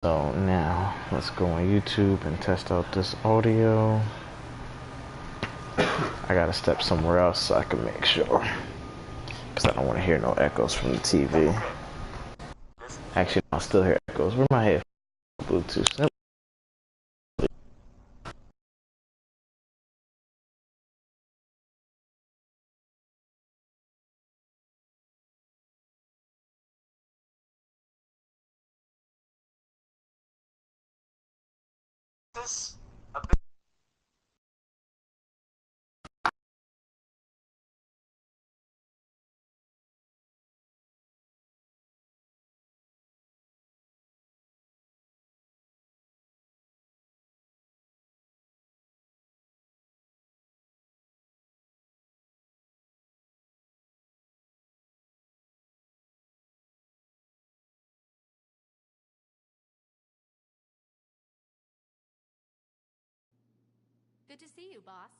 So now let's go on YouTube and test out this audio. I gotta step somewhere else so I can make sure, because I don't want to hear no echoes from the TV. Actually, I'll still hear echoes. Where my headphones? Bluetooth. This a bit. Good to see you, boss.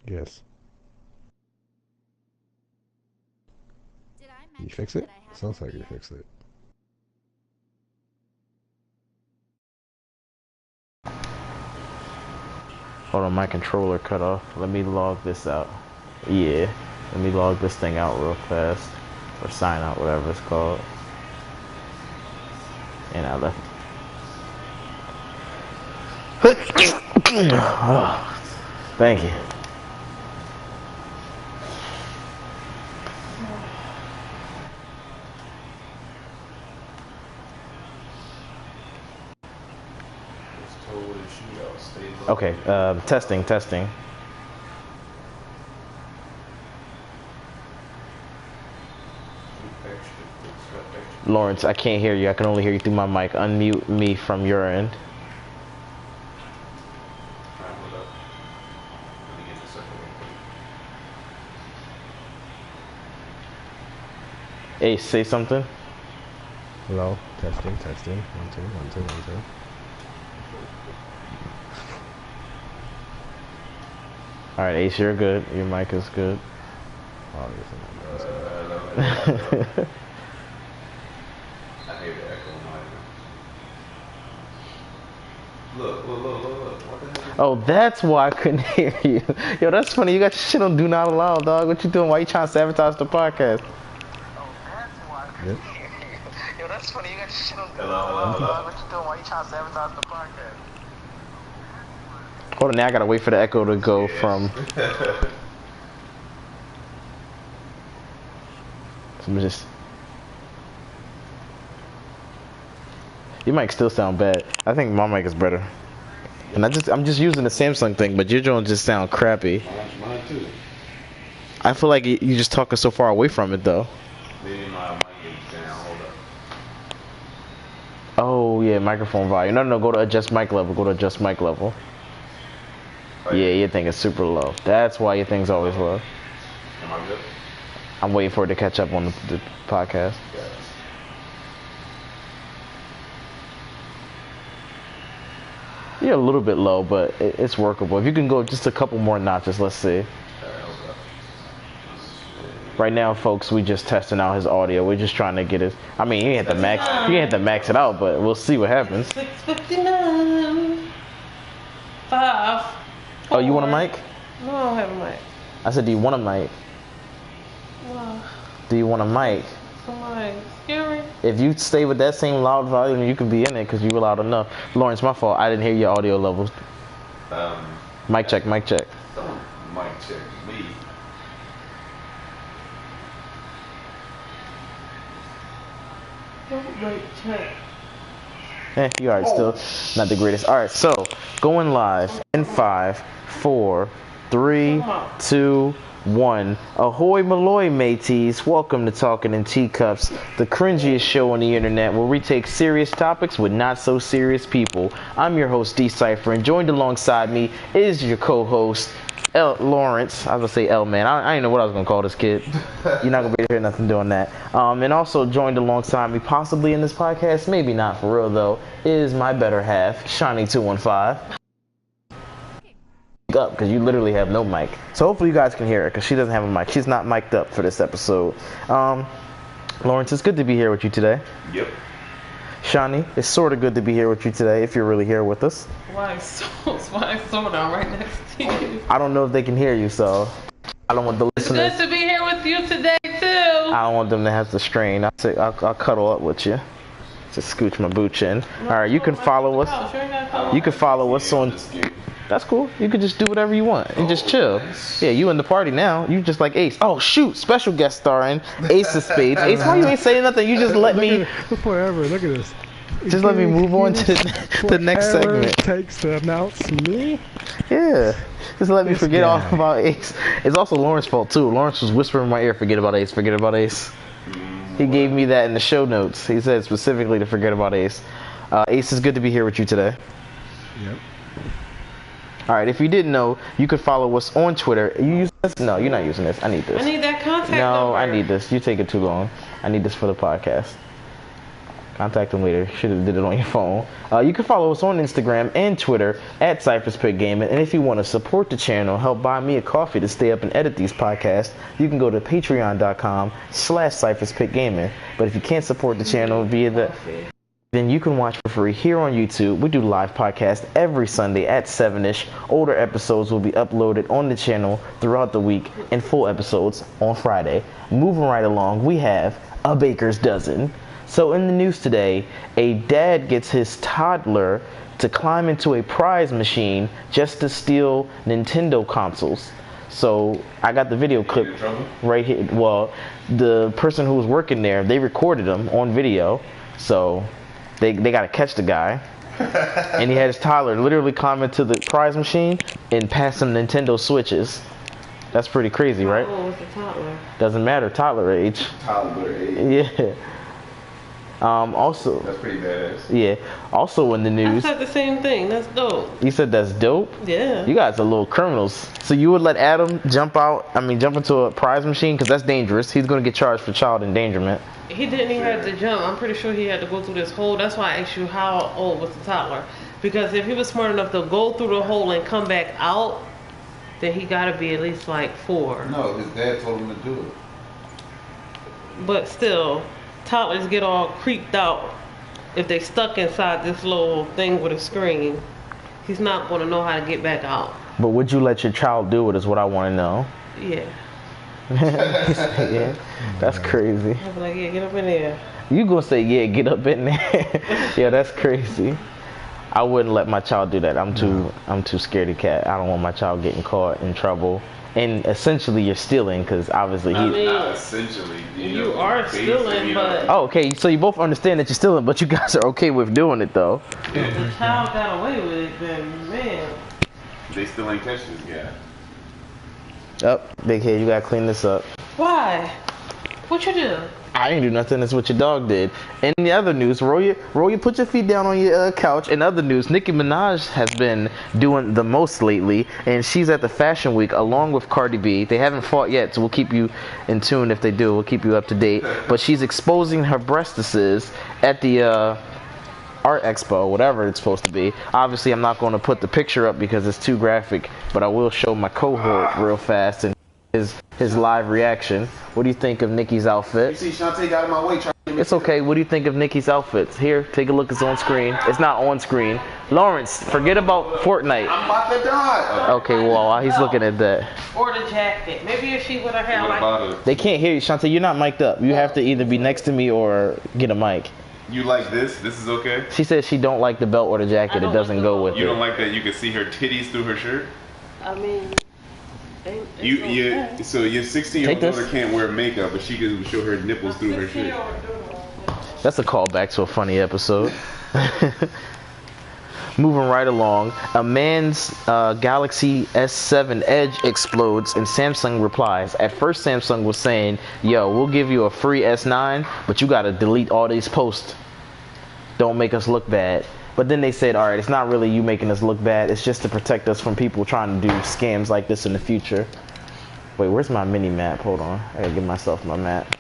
Yes. Did I You mention fix it? that I have Sounds an like you idea? fixed it. Hold on, my controller cut off. Let me log this out. Yeah, let me log this thing out real fast, or sign out, whatever it's called. And I left. Oh, thank you. Okay, testing. Lawrence, I can't hear you. I can only hear you through my mic. Unmute me from your end. Ace, say something. Hello? Testing. 1, 2, 1, 2, 1, 2. Alright, Ace, you're good. Your mic is good. Oh, I hear the echo in my ear. Look. What the hell? Oh, that's why I couldn't hear you. Yo, that's funny. You got your shit on Do Not Allow, dog. What you doing? Why you trying to sabotage the podcast? Oh, that's why. Yep. Yo, that's funny. You got your shit on. Hello. What you doing? Why you trying to sabotage the podcast? Hold on, now I gotta wait for the echo to go from. Just. Your mic still sound bad. I think my mic is better. And I'm just using the Samsung thing, but your joint just sound crappy. Mine too. I feel like you just talking so far away from it though. Maybe my mic is down. Hold up. Oh yeah, microphone volume. No, go to adjust mic level. Go to adjust mic level. Yeah, your thing is super low. That's why your thing's always low. Am I good? I'm waiting for it to catch up on the podcast. Yeah. You're a little bit low, but it's workable. If you can go just a couple more notches, let's see. Right now, folks, we just testing out his audio. We're just trying to get it. I mean, you have to max it out, but we'll see what happens. 6:59. 5. 4. Oh, you want a mic? No, I don't have a mic. I said, do you want a mic? No, Do you want a mic? somebody scary. If you stay with that same loud volume, you can be in it because you were loud enough. Lawrence, my fault. I didn't hear your audio levels. Mic check. Someone mic check me. Mic check. You alright, still not the greatest. Alright, so going live in 5, 4, 3, 2, 1. Ahoy Malloy mateys, welcome to Talking in Teacups, the cringiest show on the internet where we take serious topics with not so serious people. I'm your host Cypher, and joined alongside me is your co-host Lawrence. I was gonna say L, man. I didn't know what I was gonna call this kid. You're not gonna be hearing nothing doing that. And also joined alongside me, possibly in this podcast, maybe not for real though, is my better half, Shiny215. Up because you literally have no mic, so hopefully you guys can hear her because she doesn't have a mic. She's not mic'd up for this episode. Lawrence, it's good to be here with you today. Yep. Shani, it's sort of good to be here with you today if you're really here with us. Why so? Why so? I'm right next to you. I don't know if they can hear you, so I don't want the listeners. Good to be here with you today too. I don't want them to have to strain. I'll cuddle up with you. Just scooch my booch in. All right, you can follow us. You can follow us on. That's cool. You can just do whatever you want and just chill. Yeah, you in the party now. You just like Ace. Oh shoot, special guest starring Ace of Spades. Ace, why you ain't saying nothing? You just let me. Forever. Look at this. Just let me move on to the next segment. It takes to announce me. Yeah. Just let me forget all about Ace. It's also Lawrence's fault too. Lawrence was whispering in my ear, forget about Ace, forget about Ace. He gave me that in the show notes. He said specifically to forget about Ace. Ace, is good to be here with you today. Yep. Alright, if you didn't know, you could follow us on Twitter. You use this? No, you're not using this. I need this. I need that contact number. No, I need this. You take it too long. I need this for the podcast. Contact them later. Should have did it on your phone. You can follow us on Instagram and Twitter at Cypher's Pit Gaming. And if you want to support the channel, help buy me a coffee to stay up and edit these podcasts, you can go to patreon.com/Cypher's Pit Gaming. But if you can't support the channel via the... then you can watch for free here on YouTube. We do live podcasts every Sunday at 7-ish. Older episodes will be uploaded on the channel throughout the week and full episodes on Friday. Moving right along, we have a baker's dozen. So in the news today, a dad gets his toddler to climb into a prize machine just to steal Nintendo consoles. So I got the video clip right here. Well, the person who was working there, they recorded him on video. So they got to catch the guy. And he had his toddler literally climb into the prize machine and pass some Nintendo Switches. That's pretty crazy, right? How old was the toddler? Doesn't matter, toddler age. Toddler age. Yeah. Also. That's pretty badass. Yeah. Also in the news. I said the same thing. That's dope. You said that's dope? Yeah. You guys are little criminals. So you would let Adam jump into a prize machine? Because that's dangerous. He's going to get charged for child endangerment. He didn't even have to jump. I'm pretty sure he had to go through this hole. That's why I asked you how old was the toddler. Because if he was smart enough to go through the hole and come back out, then he got to be at least like 4. No, his dad told him to do it. But still, toddlers get all creeped out if they stuck inside this little thing with a screen. He's not going to know how to get back out. But would you let your child do it is what I want to know. Yeah. Yeah, that's crazy. I was like, yeah, get up in there. You gonna say, yeah, get up in there. Yeah, that's crazy. I wouldn't let my child do that. I'm too scared of cat. I don't want my child getting caught in trouble. And essentially you're stealing because obviously I mean, not essentially. You are stealing, but... Oh, okay, so you both understand that you're stealing, but you guys are okay with doing it though. If the child got away with it, then man. They still ain't catch this guy. Oh, big head, you gotta clean this up. Why? What you do? I didn't do nothing. That's what your dog did. In the other news, roll your put your feet down on your couch. In other news, Nicki Minaj has been doing the most lately, and she's at the Fashion Week along with Cardi B. They haven't fought yet, so we'll keep you in tune if they do. We'll keep you up to date. But she's exposing her breastises at the art expo, whatever it's supposed to be. Obviously, I'm not going to put the picture up because it's too graphic, but I will show my cohort real fast and his live reaction. What do you think of Nicki's outfit? You see, Shantae got in my way. It's okay. What do you think of Nicki's outfits? Here, take a look. It's on screen. It's not on screen. Lawrence, forget about Fortnite. I'm about to die. Okay, well, while he's looking at that. Or the jacket. Maybe if she would have had like... They can't hear you, Shantae. You're not mic'd up. You have to either be next to me or get a mic. You like this? This is okay? She says she don't like the belt or the jacket. It doesn't go with it. You don't like that you can see her titties through her shirt? I mean... So your 16-year-old daughter can't wear makeup, but she can show her nipples through her shirt. That's a callback to a funny episode. Moving right along, a man's Galaxy S7 Edge explodes and Samsung replies. At first Samsung was saying, yo, we'll give you a free S9, but you gotta delete all these posts. Don't make us look bad. But then they said, alright, it's not really you making us look bad, it's just to protect us from people trying to do scams like this in the future. Wait, where's my mini map? Hold on, I gotta give myself my map.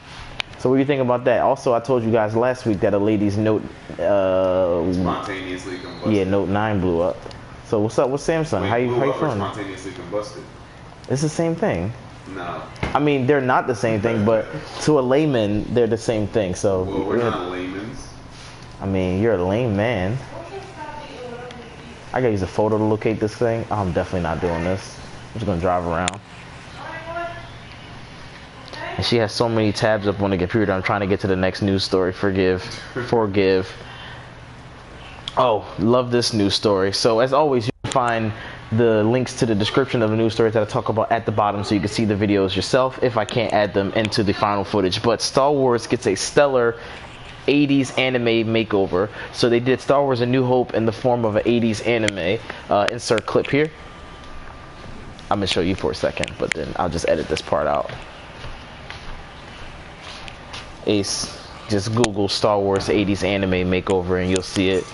So what do you think about that? Also, I told you guys last week that a lady's Note Spontaneously combusted. yeah, Note 9 blew up. So what's up with Samsung? Wait, how you feeling? Spontaneously combusted. It's the same thing. No. I mean, they're not the same thing, but to a layman, they're the same thing. So Well, we're not laymen's. I mean, you're a lame man. I gotta use a photo to locate this thing. Oh, I'm definitely not doing this. I'm just gonna drive around. And she has so many tabs up on the computer. I'm trying to get to the next news story. Forgive. Oh, love this news story. So as always, you can find the links to the description of the news stories that I talk about at the bottom so you can see the videos yourself if I can't add them into the final footage. But Star Wars gets a stellar 80s anime makeover. So they did Star Wars A New Hope in the form of an 80s anime. Insert clip here. I'm gonna show you for a second, but then I'll just edit this part out. Ace, just Google Star Wars 80s anime makeover and you'll see it.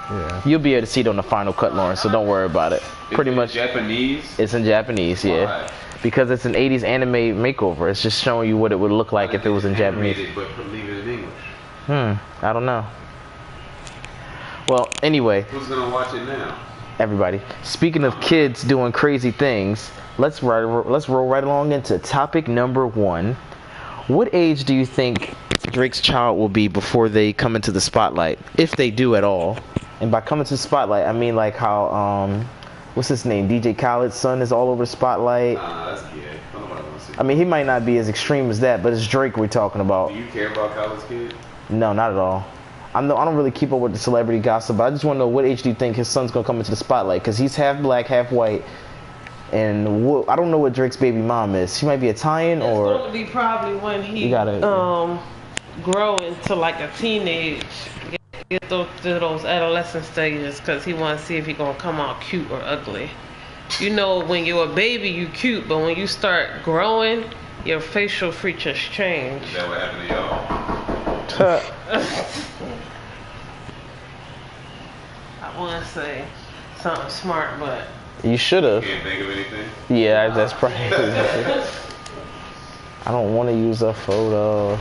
Yeah. You'll be able to see it on the final cut, Lawrence, so don't worry about it. Pretty much Japanese. it's in Japanese, yeah. Why? Because it's an 80s anime makeover. It's just showing you what it would look like if it was in Japanese. But leave it in English. I don't know. Well, anyway, Who's gonna watch it now? everybody. Speaking of kids doing crazy things, let's roll right along into topic number 1. What age do you think Drake's child will be before they come into the spotlight, if they do at all? And by coming to the spotlight, I mean like how what's his name? DJ Khaled's son is all over the spotlight. That's gay. Nobody wants to see. I mean, he might not be as extreme as that, but it's Drake we're talking about. Do you care about Khaled's kid? No, not at all. I don't really keep up with the celebrity gossip, but I just want to know what age do you think his son's gonna come into the spotlight? Because he's half black, half white, and I don't know what Drake's baby mom is. She might be Italian or. It's going to be probably when he gotta- grow into like a teenage, get to those adolescent stages, because he wants to see if he's gonna come out cute or ugly. You know, when you're a baby, you cute, but when you start growing, your facial features change. Is that what happened to y'all? I want to say something smart, but You should have. Can't think of anything. Yeah, that's probably. I don't want to use a photo.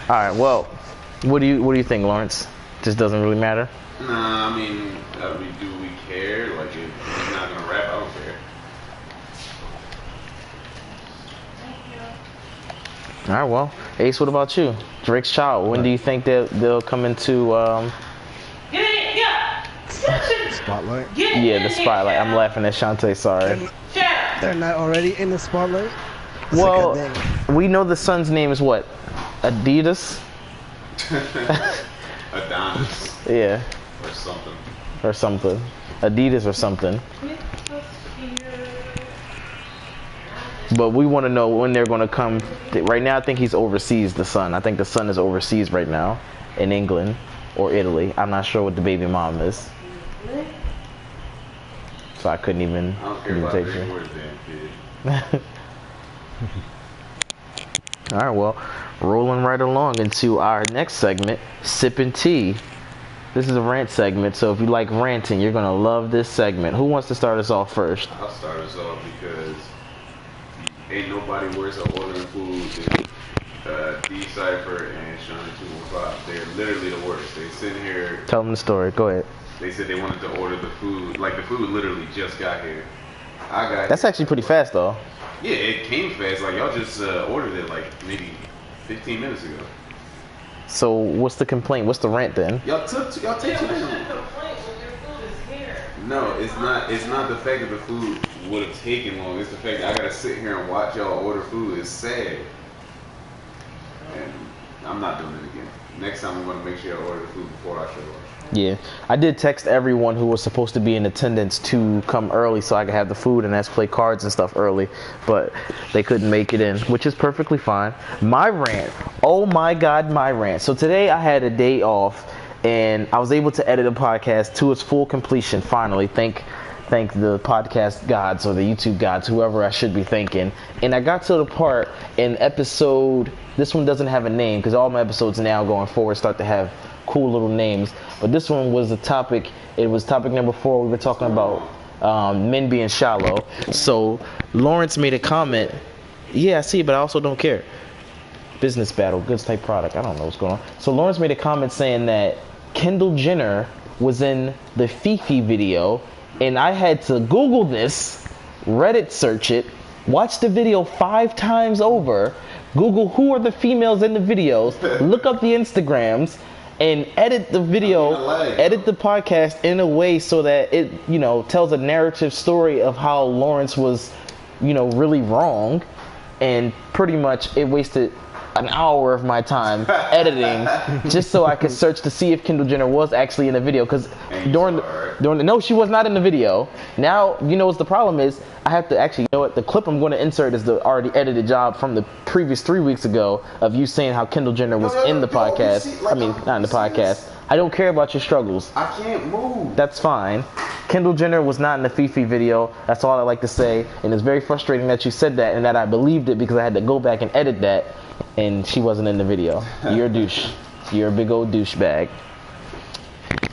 All right. Well, what do you think, Lawrence? Just doesn't really matter. Nah, I mean, do we care? Like, if he's not gonna rap, I don't care. All right. Well, Ace, what about you? Drake's child. When do you think they'll come into? get in, yeah. Spotlight? Yeah, the spotlight. I'm laughing at Shantae. Sorry. They're not already in the spotlight? Well, we know the son's name is what? Adidas? Adonis Yeah, or something. Adidas or something. But we want to know when they're going to come. Right now, I think he's overseas, the son. I think the son is overseas right now in England or Italy. I'm not sure what the baby mom is. So I couldn't even I don't care about take Drake you. or his damn kid. All right, well, rolling right along into our next segment, Sippin' Tea. This is a rant segment, so if you like ranting, you're going to love this segment. Who wants to start us off first? I'll start us off because ain't nobody worse at ordering food than Cypher and Shawnee 215. They're literally the worst. They sit here. Tell them the story. Go ahead. They said they wanted to order the food. Like, the food literally just got here. That's actually pretty fast, though. Yeah, it came fast. Like, y'all just ordered it like maybe 15 minutes ago. So what's the complaint? What's the rant then? Y'all take too long. No, it's not. It's not the fact that the food would have taken long. It's the fact that I gotta sit here and watch y'all order food. It's sad, and I'm not doing it again. next time I'm gonna make sure I order the food before I show up. Yeah, I did text everyone who was supposed to be in attendance to come early so I could have the food and play cards and stuff early, but they couldn't make it in, which is perfectly fine. My rant, oh my God, my rant. So today I had a day off and I was able to edit a podcast to its full completion finally. Thank the podcast gods or the YouTube gods, whoever I should be thanking. And I got to the part in episode, this one doesn't have a name because all my episodes now going forward start to have cool little names, but this one was a topic. It was topic number 4. We were talking about men being shallow. So Lawrence made a comment. Yeah, I see, but I also don't care. Business battle, goods type product. I don't know what's going on. So Lawrence made a comment saying that Kendall Jenner was in the Fifi video, and I had to Google this, Reddit search it, watch the video 5 times over, Google who are the females in the videos, look up the Instagrams, and edit the video, edit the podcast in a way so that it, tells a narrative story of how Lawrence was, really wrong. And pretty much it wasted an hour of my time editing just so I could search to see if Kendall Jenner was actually in the video. Because no, she was not in the video. Now, what the problem is? I have to actually, the clip I'm going to insert is the already edited job from the previous 3 weeks ago of you saying how Kendall Jenner was in the podcast. Not in the podcast. I don't care about your struggles. I can't move. That's fine. Kendall Jenner was not in the Fifi video. That's all I like to say. And it's very frustrating that you said that and that I believed it because I had to go back and edit that. And she wasn't in the video. You're a douche. You're a big old douchebag.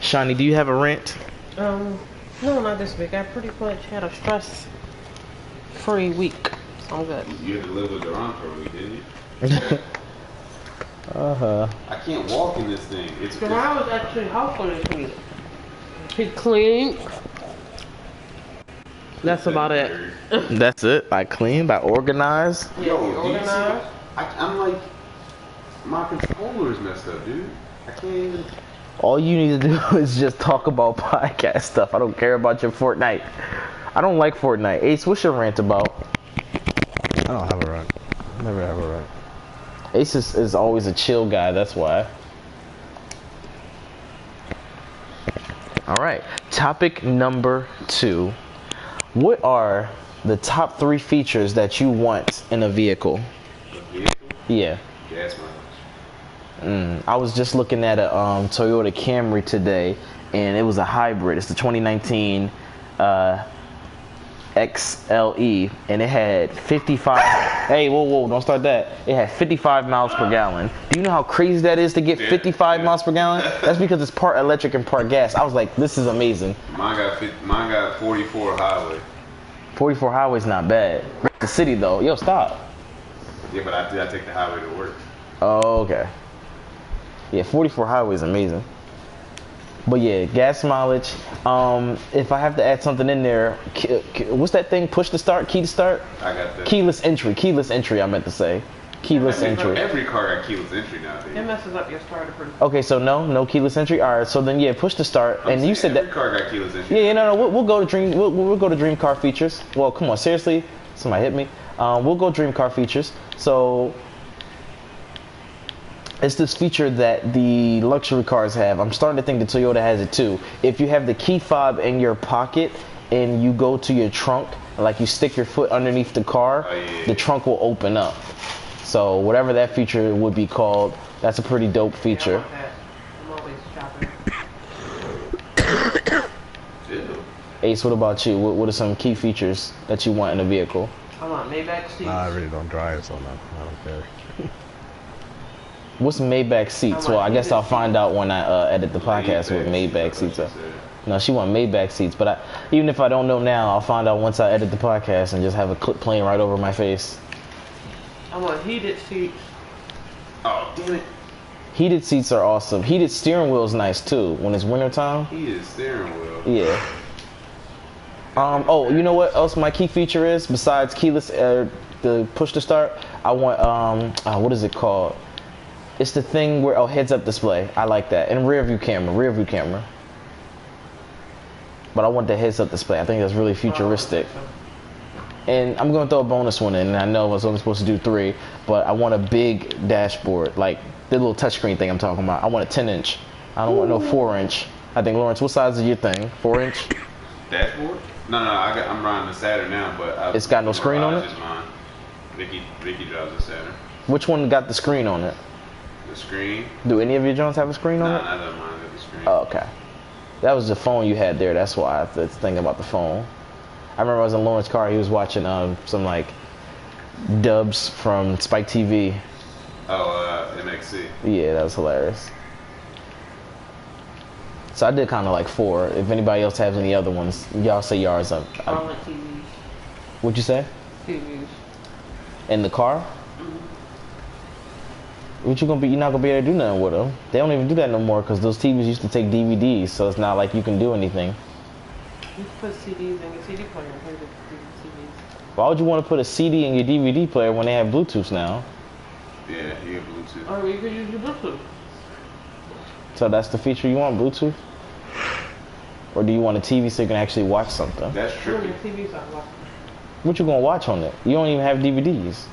Shawnee, do you have a rant? No, not this week. I pretty much had a stress-free week. So I'm good. You had to live with Duran for a week, didn't you? I can't walk in this thing. Duran was actually helpful this week. He cleaned. That's about it. That's it? By clean? By organize? Yeah, organized. I'm like, my controller is messed up, dude. I can't even. All you need to do is just talk about podcast stuff. I don't care about your Fortnite. I don't like Fortnite. Ace, what's your rant about? I don't have a rant. I never have a rant. Ace is always a chill guy, that's why. Alright, topic number 2. What are the top 3 features that you want in a vehicle? Yeah. Gas mileage. I was just looking at a Toyota Camry today, and it was a hybrid. It's the 2019 XLE, and it had 55. Hey, whoa, don't start that. It had 55 miles per gallon. Do you know how crazy that is to get 55 miles per gallon? That's because it's part electric and part gas. I was like, this is amazing. Mine got 44 highway. 44 highway's not bad. The city though. Yo, stop. Yeah, but I take the highway to work. Oh, okay. Yeah, 44 highway is amazing. But yeah, gas mileage. If I have to add something in there, what's that thing? Push to start? Key to start? I got that. Keyless entry. Keyless entry, I meant to say. Keyless entry. Every car got keyless entry nowadays. It messes up your starter pretty. Okay, so no keyless entry. All right, so then yeah, push to start. And you said every that car got keyless entry. Yeah, no, we'll go to dream. We'll go to dream car features. Well, come on, seriously, somebody hit me. We'll go dream car features. So it's this feature that the luxury cars have. I'm starting to think that Toyota has it too. If you have the key fob in your pocket and you go to your trunk, like you stick your foot underneath the car, the trunk will open up. So whatever that feature would be called, that's a pretty dope feature. Yeah, I'm always shopping. Ace, what about you? What are some key features that you want in a vehicle? I want Maybach seats. I really don't drive, so no, I don't care. What's Maybach seats? Well, I guess I'll find out when I edit the podcast what Maybach seats are. No, she want Maybach seats, but even if I don't know now, I'll find out once I edit the podcast and just have a clip playing right over my face. I want heated seats. Oh, damn it. Heated seats are awesome. Heated steering wheel is nice too when it's wintertime. Heated steering wheel. Yeah. Oh, you know what else my key feature is besides keyless, the push to start? I want what is it called? It's the thing where heads up display. I like that. And rear view camera. But I want the heads up display. I think that's really futuristic. And I'm gonna throw a bonus one in. And I know I was only supposed to do 3, but I want a big dashboard, like The little touchscreen thing I'm talking about. I want a 10-inch. I don't want no 4-inch. I think, Lawrence, what size is your thing? 4-inch? Dashboard? No, I'm running the Saturn now, but It's got no screen on it? Is mine. Vicky drives the Saturn. Which one got the screen on it? The screen? Do any of your Jones have a screen on it? Nah, none of mine got the screen. Oh, okay. That was the phone you had there. That's why I was thinking about the phone. I remember I was in Lawrence's car. He was watching some like dubs from Spike TV. Oh, MXC. Yeah, that was hilarious. So I did kind of like 4. If anybody else has any other ones, y'all say yours. I like TVs. What'd you say? TVs. In the car? What you gonna be? You're not gonna be able to do nothing with them. They don't even do that no more because those TVs used to take DVDs, so it's not like you can do anything. You can put CDs in your CD player and play the CDs. Why would you want to put a CD in your DVD player when they have Bluetooth now? Yeah, you get Bluetooth. Or you could use your Bluetooth. So that's the feature you want, Bluetooth? Or do you want a TV so you can actually watch something? That's Put on tricky. your TV so I can watch it. What you gonna watch on it? You don't even have DVDs.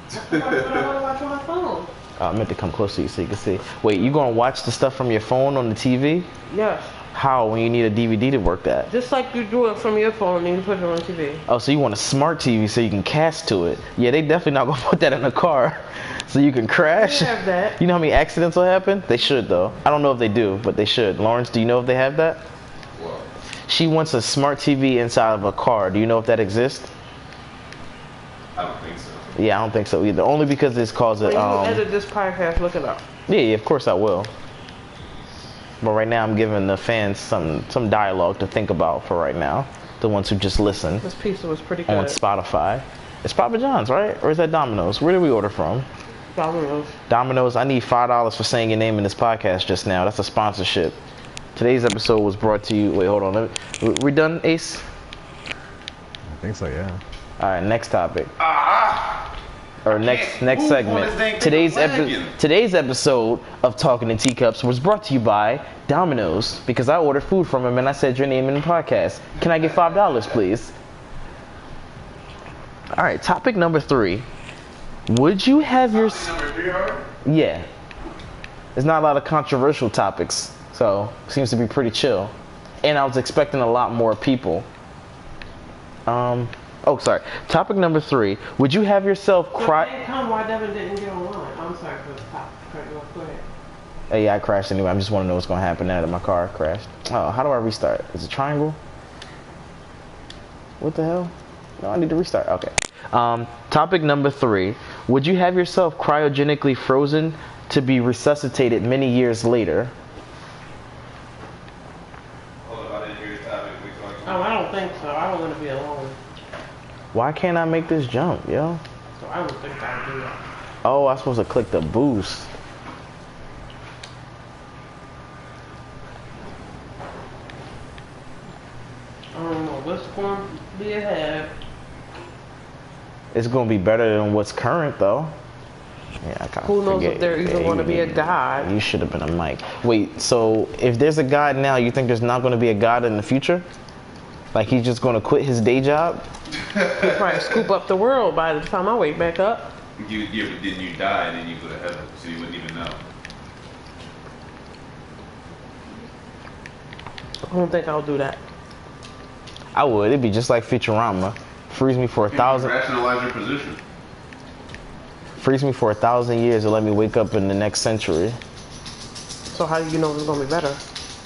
That's what I want to watch on my phone. I meant to come close to you so you can see. Wait, you gonna watch the stuff from your phone on the TV? Yes. How, when you need a DVD to work that? Just like you do it from your phone and you put it on TV. Oh, so you want a smart TV so you can cast to it? Yeah, they definitely not gonna put that in the car so you can crash. They have that. You know how many accidents will happen? They should though. I don't know if they do, but they should. Lawrence, do you know if they have that? Well, She wants a smart TV inside of a car. Do you know if that exists? I don't think so. Yeah, I don't think so either. Only because this causes When you edit this podcast, look it up. Yeah, of course I will. But right now I'm giving the fans some dialogue to think about for right now. The ones who just listen This pizza was pretty good. on Spotify. It's Papa John's, right? Or is that Domino's? Where did we order from? Domino's. Domino's. I need $5 for saying your name in this podcast just now. That's a sponsorship. Today's episode was brought to you. Wait, hold on. We done, Ace? I think so, yeah. All right, next topic. Or next move on segment. this thing, Today's lagging. today's episode of Talking in Teacups was brought to you by Domino's because I ordered food from him and I said your name in the podcast. Can I get $5, please? All right, topic number 3. Would you have your... Number 3 already? Yeah. There's not a lot of controversial topics, so seems to be pretty chill. And I was expecting a lot more people. Oh, sorry. Topic number 3. Would you have yourself cry... Tell me why Devin didn't get online. I'm sorry for the top. Go ahead. Hey, yeah, I crashed anyway. I just want to know what's going to happen now that my car crashed. Oh, how do I restart? Is it triangle? What the hell? No, I need to restart. Okay. Topic number 3. Would you have yourself cryogenically frozen to be resuscitated many years later? Hold up, I didn't hear your topic. We talking Oh, I don't think so. I don't want to be alone. Why can't I make this jump, yo? So I don't think I'll do that. Oh, I'm supposed to click the boost. I don't know what's going to be ahead. It's going to be better than what's current, though. Yeah, I kinda Who knows forget. if there even Yeah, want to you be a need- God? You should have been a mic. Wait, so if there's a God now, you think there's not going to be a God in the future? Like he's just going to quit his day job? He'll probably scoop up the world by the time I wake back up. but then you die and then you go to heaven, so you wouldn't even know. I don't think I'll do that. I would. It'd be just like Futurama. Freeze me for 1,000. Rationalize your position. Freeze me for 1,000 years and let me wake up in the next century So how do you know it's going to be better?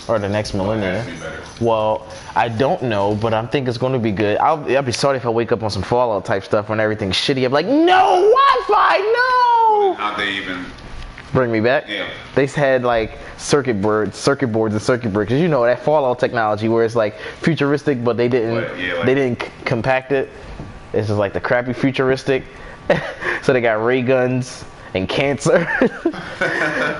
or the next It millennium. has to be better. Well, I don't know, but I think it's going to be good. I'll be sorry if I wake up on some Fallout type stuff when everything's shitty. I'm like, no Wi-Fi, no! How they even? Bring me back. Yeah. They had like circuit boards, and circuit breakers. You know that Fallout technology where it's like futuristic, but they didn't they didn't compact it. It's just like the crappy futuristic. So they got ray guns and cancer.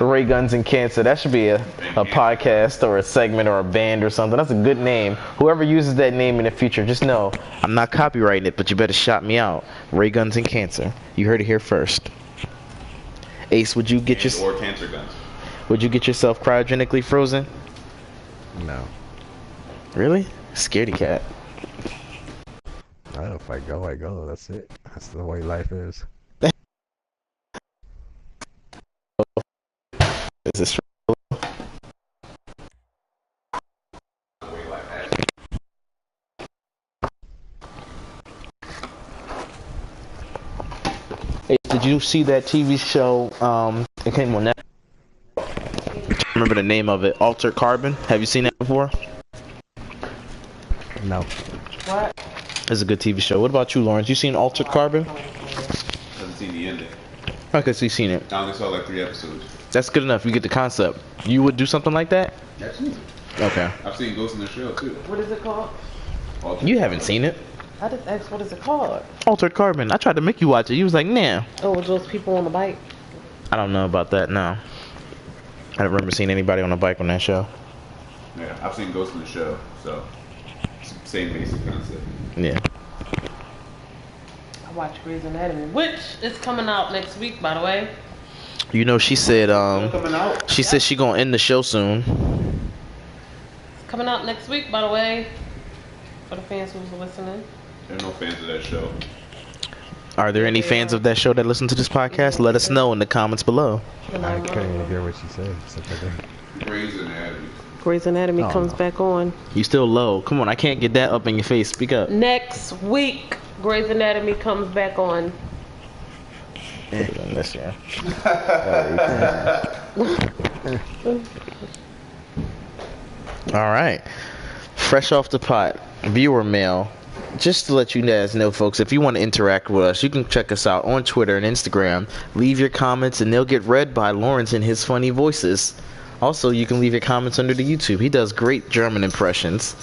Ray guns and cancer. That should be a podcast or a segment or a band or something. That's a good name. Whoever uses that name in the future, just know I'm not copyrighting it, but you better shout me out. Ray guns and cancer. You heard it here first. Ace, would you get your Or cancer guns. would you get yourself cryogenically frozen? No. Really? Scaredy cat. I don't know, if I go. That's it. That's the way life is. you see that TV show? It came on Netflix. Remember the name of it? Altered Carbon. Have you seen that before? No. What? It's a good TV show. What about you, Lawrence? You seen Altered Carbon? Haven't seen the ending. Okay, so you seen it. I only saw like 3 episodes. That's good enough. You get the concept. You would do something like that? Absolutely. Okay. I've seen Ghost in the Shell too. What is it called? You haven't seen it. I just asked, what is it called? Altered Carbon. I tried to make you watch it. You was like, nah. Oh, with those people on the bike. I don't know about that now. I don't remember seeing anybody on a bike on that show. Yeah, I've seen Ghost in the Shell, so same basic concept. Yeah. I watch Grey's Anatomy, which is coming out next week, by the way. You know, she said Coming out. she said she gonna end the show soon. It's coming out next week, by the way. For the fans who's listening. There are no fans of that show. Are there any fans of that show that listen to this podcast? Let us know in the comments below. I couldn't even hear what she said. Grey's Anatomy. Grey's Anatomy Oh, comes no. back on. You still low. Come on, I can't get that up in your face. Speak up. Next week, Grey's Anatomy comes back on. This year. All right. Fresh off the pot, viewer mail. Just to let you guys know, folks, if you want to interact with us, you can check us out on Twitter and Instagram. Leave your comments, and they'll get read by Lawrence in his funny voices. Also, you can leave your comments under the YouTube. He does great German impressions.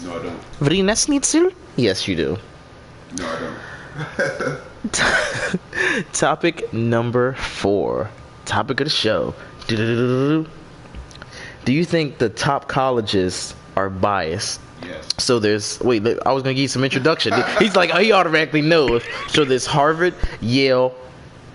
No, I don't. Vrina Schnitzel? Yes, you do. No, I don't. Topic number 4. Topic of the show. Do you think the top colleges are biased? Yes. So there's, wait, I was going to give you some introduction. He's like, oh, he automatically knows. So there's Harvard, Yale,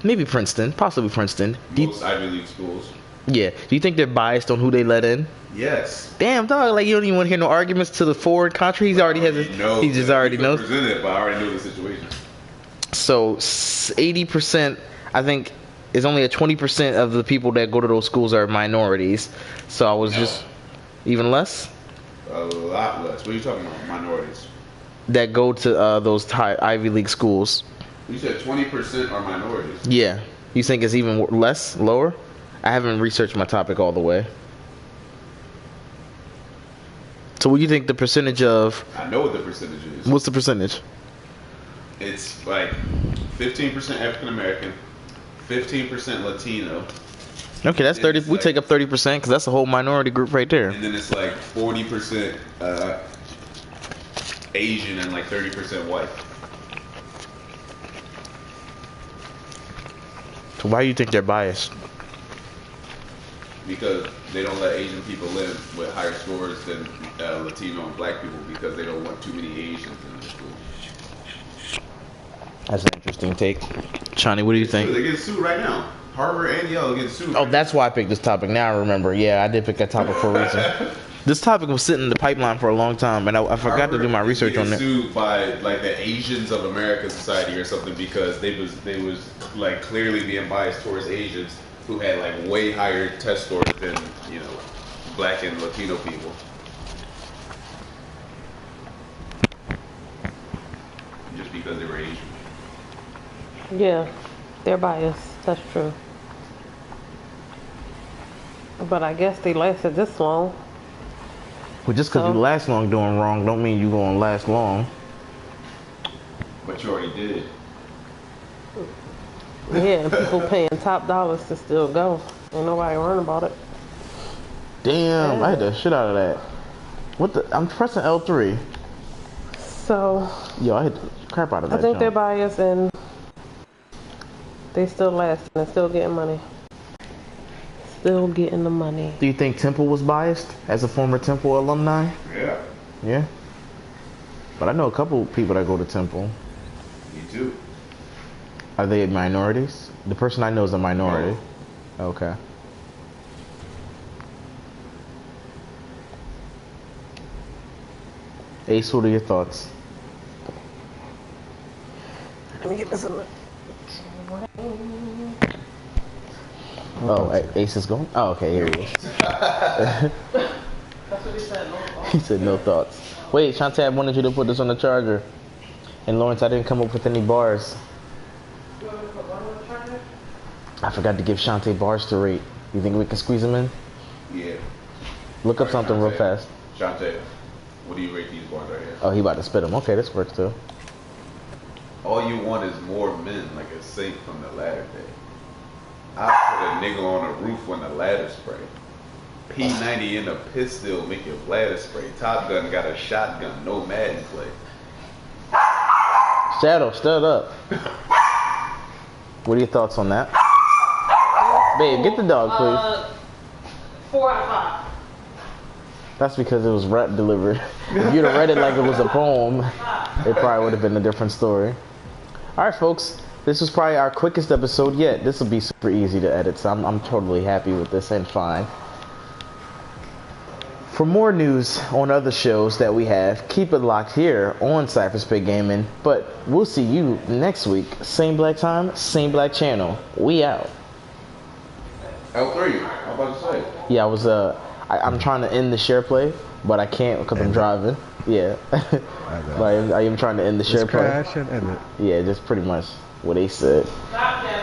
maybe Princeton, possibly Princeton. Most Ivy League schools. Yeah. Do you think they're biased on who they let in? Yes. Damn, dog, like you don't even want to hear no arguments to the forward country. He's already has his, he just already knows. Presented, but I already know the situation. So 80%, I think, is only 20% of the people that go to those schools are minorities. So I was just even less A lot less. What are you talking about? Minorities. that go to those Ivy League schools. You said 20% are minorities. Yeah, you think it's even less, lower? I haven't researched my topic all the way. So what do you think the percentage of? I know what the percentage is. What's the percentage? It's like 15% African American, 15% Latino, Okay, that's 30. It's We like- take up 30% because that's a whole minority group right there. and then it's like 40% Asian and like 30% white. So why do you think they're biased? Because they don't let Asian people live with higher scores than Latino and black people because they don't want too many Asians in the school. That's an interesting take. Chani, what do you think? They're getting sued right now. Harvard and Yale are getting sued. Oh, that's why I picked this topic. Now I remember. Yeah, I did pick that topic for a reason. This topic was sitting in the pipeline for a long time, and I forgot to do my research on it. it. Sued by like the Asians of America Society or something because they was like clearly being biased towards Asians who had like way higher test scores than black and Latino people. Just because they were Asian. Yeah, they're biased. That's true. But I guess they lasted this long. But just because So? you last long doing wrong, don't mean you gonna last long. But you already did. Yeah, and people paying top dollars to still go. Ain't nobody worrying about it. Damn, Yeah. I had the shit out of that. What the? I'm pressing L3. So Yo, I hit the crap out of I that. think they're jump. biased and they still last and still getting money. Still getting the money. Do you think Temple was biased as a former Temple alumni? Yeah, Yeah. But I know a couple people that go to Temple. me too. Are they minorities? The person I know is a minority. Okay. Ace, what are your thoughts? Let me get this in there. Oh, Ace is going? Oh, okay, here he is. That's what he said. No He said no thoughts. Wait, Shantab wanted you to put this on the charger. And Lawrence, I didn't come up with any bars. You want me to put one on the charger? I forgot to give Shantae bars to rate. You think we can squeeze him in? Yeah. Look up something real fast. Shantae, what do you rate these bars right here? Oh, he about to spit him. Okay, this works too. All you want is more men, like a saint from the ladder day. I put a nigga on a roof when the ladder spray. P90 in a pistol, make your bladder spray. Top Gun got a shotgun, no Madden play. Shadow, stir up. What are your thoughts on that? Babe, get the dog, please. 4 out of 5. That's because it was rap delivered. If you'd have read it like it was a poem, it probably would have been a different story. Alright, folks. This was probably our quickest episode yet. This will be super easy to edit, so I'm totally happy with this and fine. For more news on other shows that we have, keep it locked here on Cypher's Pit Gaming. But we'll see you next week. Same black time, same black channel. We out. L3, I'm about to say. Yeah, I'm trying to end the share play, but I can't because I'm driving. Yeah. I am trying to end the share play. Crash and end it. Yeah, just pretty much what they said. Stop that.